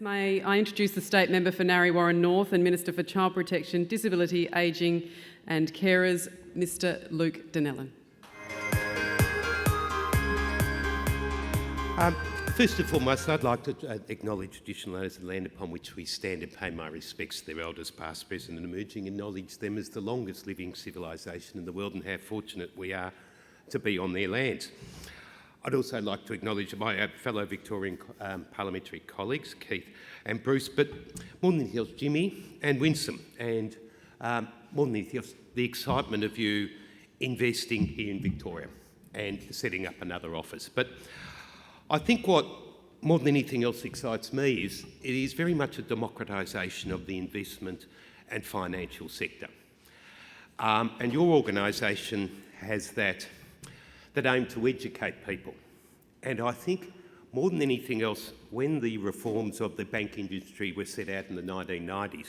may I introduce the State Member for Narre Warren North and Minister for Child Protection, Disability, Ageing and Carers, Mr Luke Donnellan. First and foremost, I'd like to acknowledge traditional owners of the land upon which we stand and pay my respects to their elders past, present and emerging, acknowledge them as the longest living civilisation in the world and how fortunate we are to be on their lands. I'd also like to acknowledge my fellow Victorian parliamentary colleagues, Keith and Bruce, but more than anything else, Jimmy and Winsome, and more than anything else, the excitement of you investing here in Victoria and setting up another office. But I think what more than anything else excites me is it is very much a democratisation of the investment and financial sector. And your organisation has that aim to educate people. And I think more than anything else, when the reforms of the bank industry were set out in the 1990s,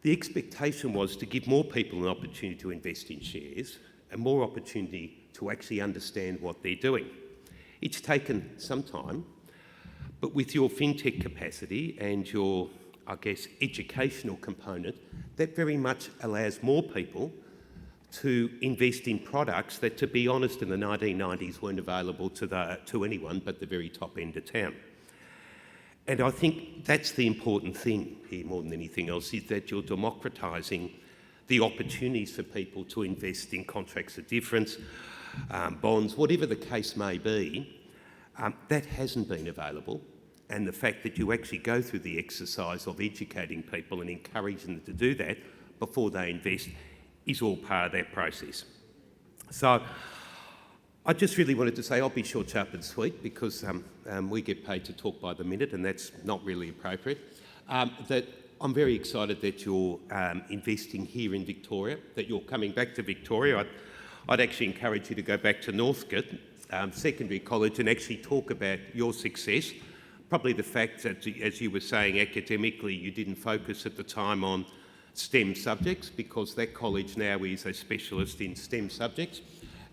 the expectation was to give more people an opportunity to invest in shares and more opportunity to actually understand what they're doing. It's taken some time, but with your fintech capacity and your, I guess, educational component, that very much allows more people to invest in products that, to be honest, in the 1990s weren't available to anyone but the very top end of town. And I think that's the important thing here more than anything else, is that you're democratising the opportunities for people to invest in contracts of difference, bonds, whatever the case may be. That hasn't been available. And the fact that you actually go through the exercise of educating people and encouraging them to do that before they invest is all part of that process. So I just really wanted to say, I'll be short, sharp and sweet because we get paid to talk by the minute and that's not really appropriate, that I'm very excited that you're investing here in Victoria, that you're coming back to Victoria. I'd actually encourage you to go back to Northcote Secondary College and actually talk about your success. Probably the fact that, as you were saying, academically you didn't focus at the time on STEM subjects, because that college now is a specialist in STEM subjects.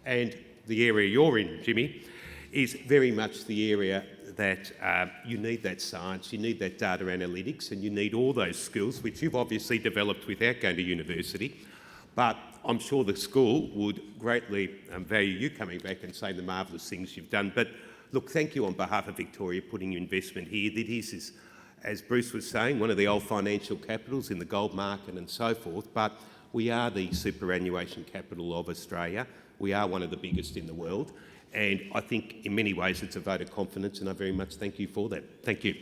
And the area you're in, Jimmy, is very much the area that you need that science, you need that data analytics, and you need all those skills, which you've obviously developed without going to university. But I'm sure the school would greatly value you coming back and saying the marvellous things you've done. But look, thank you on behalf of Victoria putting your investment here. That is, as Bruce was saying, one of the old financial capitals in the gold market and so forth, but we are the superannuation capital of Australia. We are one of the biggest in the world. And I think in many ways it's a vote of confidence, and I very much thank you for that. Thank you.